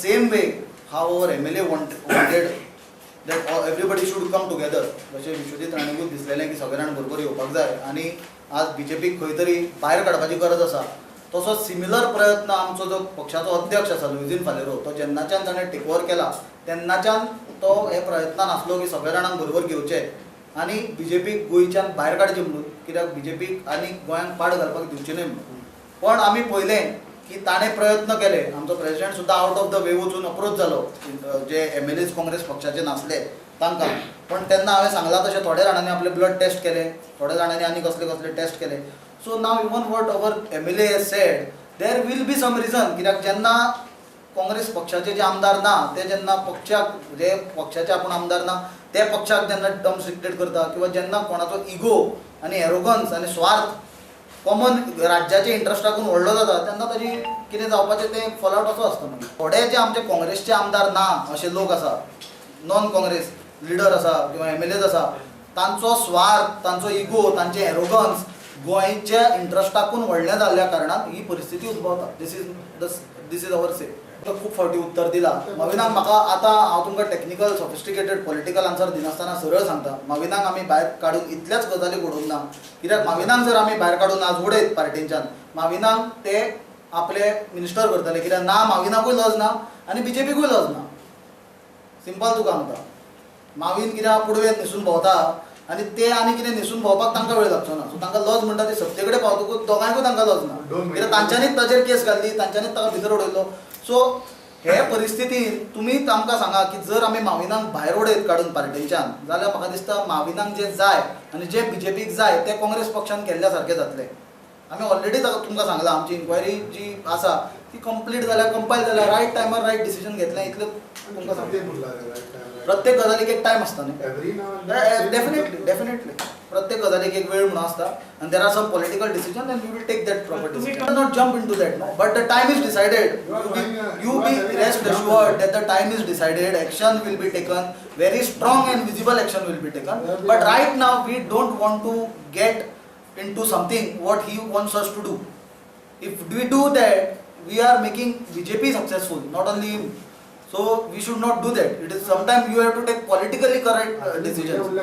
same way how our MLA wanted that everybody should come together. जशें विश्वजीत राणेकूच दिसलेलें की सगळे जाण बरोबर येवपाक जाय आनी आज बीजेपीक खंय तरी भायर काडपाची गरज आसा. तसोच सिमिलर प्रयत्न आमचो जो पक्षाचो अध्यक्ष आसा लुईझीन फालेरो तो जेन्नाच्यान ताणें टेक ओवर केला तेन्नाच्यान तो हे प्रयत्नान आसलो की सगळ्या जाणांक बरोबर घेवचे आनी बीजेपीक गोंयच्यान भायर काडचे म्हणून, कित्याक बीजेपीक आनी गोंयांक पाड घालपाक दिवचे न्हय म्हणून. पण आमी पळयलें की ताणें प्रयत्न केले. आमचो प्रेसिडेंट सुद्दां आउट ऑफ द वे वचून अप्रोच जालो जे MLAs काँग्रेस पक्षाचे नासले तांकां. पण तेन्ना हांवें सांगलां तशें थोड्या जाणांनी आपले ब्लड टेस्ट केले, थोड्या जाणांनी आनी कसले कसले टेस्ट केले. So now even what our MLA has said there will be some reason. कित्याक जेन्ना काँग्रेस पक्षाचे जे आमदार ना ते जेन्ना पक्षाक जे पक्षाचे आपूण आमदार ना ते पक्षाक जेन्ना टर्म रिस्ट्रिक्टेड करता किंवा जेन्ना कोणाचो इगो आनी एरोगन्स आनी स्वार्थ कॉमन राज्याच्या इंट्रस्टाकून व्हडलो जाता तेन्ना ताजी कितें जावपाचें तें फॉलआउट असो आसता. मागीर थोडे जे आमचे काँग्रेसचे आमदार ना अशे लोक आसा, नॉन काँग्रेस लिडर आसा किंवा MLAs आसा, तांचो स्वार्थ, तांचो इगो, तांचे एरोगन्स गोंयच्या इंट्रस्टाकून व्हडलें जाल्ल्या कारणान ही परिस्थिती उद्भवता. दीस इज अवर से. खूब फावटी उत्तर दिलां. माविनाक म्हाका आतां हांव तुमकां टॅक्निकल सॉफिस्टिकेटेड पॉलिटिकल आन्सर दिनासतना सरळ सांगता, माविनाक आमी भायर काडून इतल्याच गजाली घडोवंक ना. कित्याक माविनाक जर आमी भायर काडून आज उडयत पार्टींच्यान माविनाक ते आपले मिनिस्टर करतले. कित्याक ना माविनाकूय लज ना आनी बीजेपीकूय लज ना. सिंपल तुका सांगता. माविन कित्याक पुडवेंत न्हिसून भोंवता आनी ते आनी कितें न्हिसून भोंवपाक तांकां वेळ लागचो ना. सो तांकां लज म्हणटा ती सत्ते कडेन पावतकूच दोगांयकूय तांकां लज ना. कित्याक तांच्यांनीच ताचेर केस घाल्ली, तांच्यांनीच ताका भितर उडयलो. सो हे परिस्थितीन तुमीच आमकां सांगा की जर आमी माविनाक भायर उडयत काडून पार्टींच्यान जाल्यार म्हाका दिसता माविनाक जे जाय आनी जे बीजेपीक जाय ते काँग्रेस पक्षान केल्ल्या सारकें जातलें. आमी ऑलरेडी तुमकां सांगलां आमची इन्क्वायरी जी आसा ती कंप्लीट जाल्या, कंपायल जाल्या, रायट टायमार रायट डिसिजन घेतलें इतलें तुमकां सांगता. प्रत्येक गजालीक एक टायम आसता न्ही. डेफिनेटली प्रत्येक गजालीक एक वेळ म्हणून आसता and there are some political decisions and we will take that proper decision. Do not jump into that now. But the time is decided. You be rest assured that the time is decided. Action will be taken. Very strong and visible action will be taken. But right now we don't want to get into something what he wants us to do. If we do that, we are making BJP successful, not only him. So we should not do that. It is sometimes you have to take politically correct decisions.